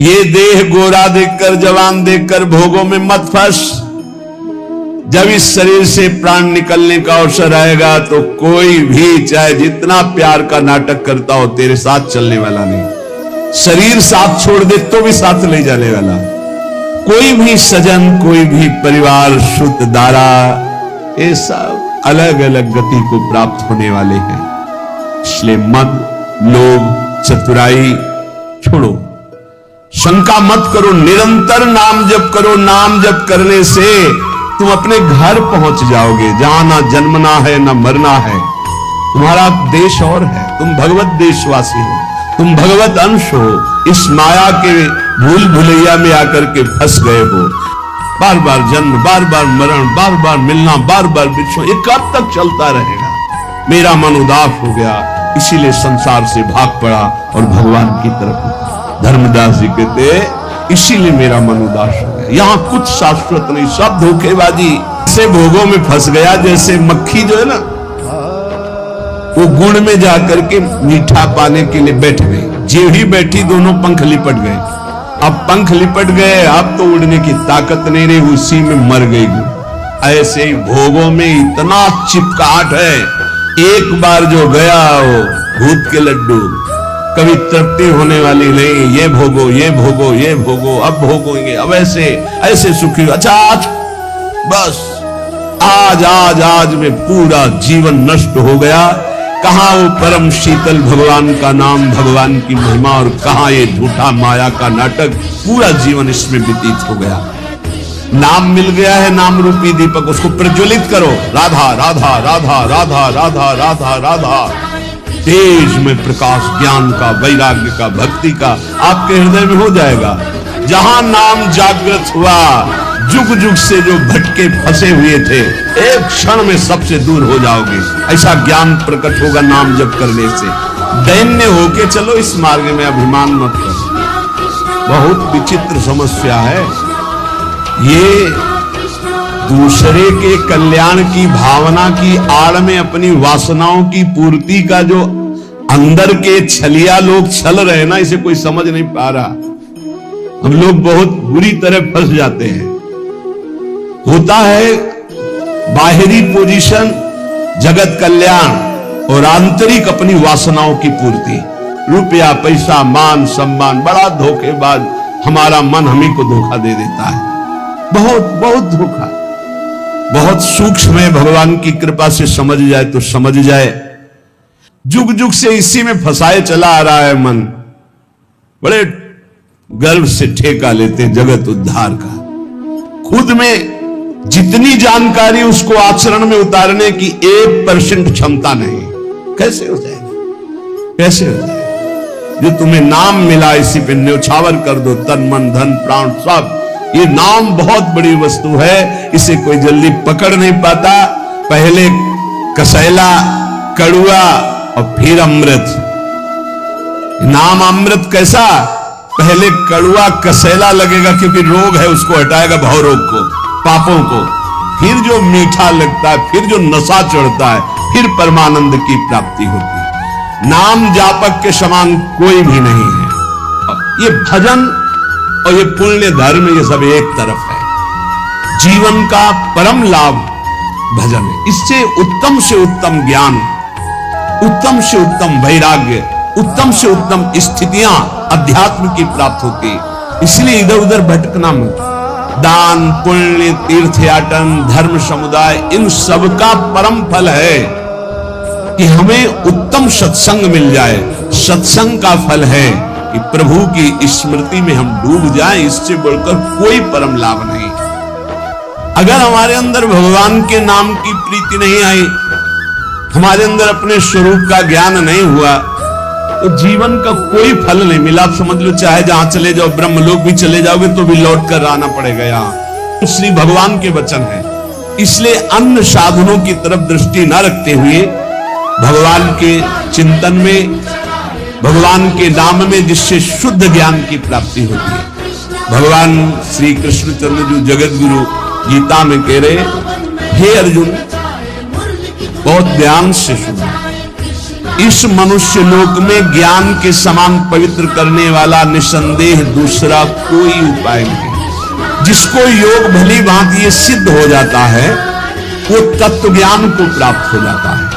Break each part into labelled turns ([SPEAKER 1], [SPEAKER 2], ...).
[SPEAKER 1] ये देह गोरा देखकर, जवान देखकर भोगों में मत फंस। जब इस शरीर से प्राण निकलने का अवसर आएगा तो कोई भी चाहे जितना प्यार का नाटक करता हो, तेरे साथ चलने वाला नहीं। शरीर साथ छोड़ दे तो भी साथ ले जाने वाला। कोई भी सजन, कोई भी परिवार, शुद्ध दारा, ये सब अलग अलग गति को प्राप्त होने वाले हैं। इसलिए मद, लोभ, चतुराई छोड़ो, शंका मत करो, निरंतर नाम जप करो। नाम जप करने से तुम अपने घर पहुंच जाओगे, जहां ना जन्मना है ना मरना है। तुम्हारा देश और है, तुम भगवत देशवासी हो, तुम भगवत अंश हो। इस माया के भूल भुलैया में आकर के फंस गए हो। बार बार जन्म, बार बार मरण, बार बार मिलना, बार बार बिछड़ना, ये कब तक चलता रहेगा? मेरा मन उदास हो गया, इसीलिए संसार से भाग पड़ा और भगवान की तरफ। धर्मदास जी कहते इसीलिए मेरा मन उदास हो गया। यहां कुछ शाश्वत नहीं, सब धोखेबाजी से भोगों में फंस गया। जैसे मक्खी जो है ना, वो गुण में जाकर के मीठा पाने के लिए बैठ गई। जो ही बैठी दोनों पंख लिपट गए। अब पंख लिपट गए, अब तो उड़ने की ताकत नहीं रही, उसी में मर गई। ऐसे ही भोगों में इतना चिपकाहट है, एक बार जो गया वो भूत के लड्डू, कभी तृप्ति होने वाली नहीं। ये भोगो, ये भोगो, ये भोगो, अब भोगोगे, अब ऐसे ऐसे सुखी। अच्छा आज बस आज आज आज में पूरा जीवन नष्ट हो गया। कहां वो परम शीतल भगवान का नाम, भगवान की महिमा, और कहां ये झूठा माया का नाटक। पूरा जीवन इसमें व्यतीत हो गया। नाम मिल गया है, नाम रूपी दीपक, उसको प्रज्वलित करो। राधा राधा राधा राधा राधा राधा राधा। तेज में प्रकाश ज्ञान का, वैराग्य का, भक्ति का आपके हृदय में हो जाएगा। जहां नाम जागृत हुआ, जुग जुग से जो भटके फंसे हुए थे, एक क्षण में सबसे दूर हो जाओगे। ऐसा ज्ञान प्रकट होगा नाम जप करने से। दैन्य होके चलो इस मार्ग में, अभिमान मत करो। बहुत विचित्र समस्या है ये। दूसरे के कल्याण की भावना की आड़ में अपनी वासनाओं की पूर्ति का जो अंदर के छलिया लोग छल रहे हैं ना, इसे कोई समझ नहीं पा रहा। हम लोग बहुत बुरी तरह फंस जाते हैं। होता है बाहरी पोजीशन, जगत कल्याण, और आंतरिक अपनी वासनाओं की पूर्ति। रुपया, पैसा, मान सम्मान, बड़ा धोखेबाज हमारा मन हम ही को धोखा दे देता है। बहुत बहुत धोखा। बहुत सूक्ष्म है, भगवान की कृपा से समझ जाए तो समझ जाए। जुग जुग से इसी में फंसाए चला आ रहा है मन। बड़े गर्व से ठेका लेते जगत उद्धार का। खुद में जितनी जानकारी, उसको आचरण में उतारने की 1% क्षमता नहीं। कैसे हो जाएगा? कैसे हो जाएगा? जो तुम्हें नाम मिला, इसी पे न्यौछावर कर दो, तन मन धन प्राण सब। ये नाम बहुत बड़ी वस्तु है, इसे कोई जल्दी पकड़ नहीं पाता। पहले कसैला, कड़ुआ और फिर अमृत। नाम अमृत कैसा? पहले कड़ुआ कसैला लगेगा क्योंकि रोग है, उसको हटाएगा, भाव रोग को, पापों को। फिर जो मीठा लगता है, फिर जो नशा चढ़ता है, फिर परमानंद की प्राप्ति होती है। नाम जापक के समान कोई भी नहीं है। ये भजन और ये पुण्य धर्म, ये सब एक तरफ है। जीवन का परम लाभ भजन है। इससे उत्तम से उत्तम ज्ञान, उत्तम से उत्तम वैराग्य, उत्तम से उत्तम स्थितियां अध्यात्म की प्राप्त होती। इसलिए इधर उधर भटकना मत। दान, पुण्य, तीर्थयाटन, धर्म समुदाय, इन सब का परम फल है कि हमें उत्तम सत्संग मिल जाए। सत्संग का फल है कि प्रभु की स्मृति में हम डूब जाएं। इससे बढ़कर कोई परम लाभ नहीं। अगर हमारे अंदर भगवान के नाम की प्रीति नहीं आई, हमारे अंदर अपने स्वरूप का ज्ञान नहीं हुआ, तो जीवन का कोई फल नहीं मिला। आप समझ लो, चाहे जहां चले जाओ, ब्रह्मलोक भी चले जाओगे तो भी लौट कर आना पड़ेगा। यहाँ श्री भगवान के वचन है। इसलिए अन्य साधनों की तरफ दृष्टि न रखते हुए भगवान के चिंतन में, भगवान के नाम में, जिससे शुद्ध ज्ञान की प्राप्ति होती है। भगवान श्री कृष्णचंद्र जो जगत गुरु गीता में कह रहे, हे अर्जुन बहुत ध्यान से सुनो, इस मनुष्य लोक में ज्ञान के समान पवित्र करने वाला निसंदेह दूसरा कोई उपाय नहीं। जिसको योग भली भांति ये सिद्ध हो जाता है वो तत्व ज्ञान को प्राप्त हो जाता है।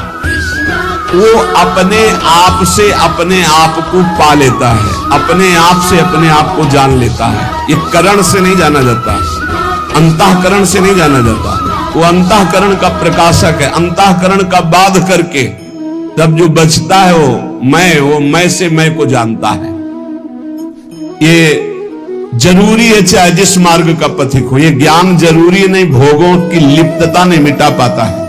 [SPEAKER 1] वो अपने आप से अपने आप को पा लेता है, अपने आप से अपने आप को जान लेता है। ये करण से नहीं जाना जाता, अंतःकरण से नहीं जाना जाता। वो अंतःकरण का प्रकाशक है। अंतःकरण का बाध करके तब जो बचता है वो मैं से मैं को जानता है। ये जरूरी है चाहे जिस मार्ग का पथिक हो। ये ज्ञान जरूरी नहीं, भोगों की लिप्तता नहीं मिटा पाता है।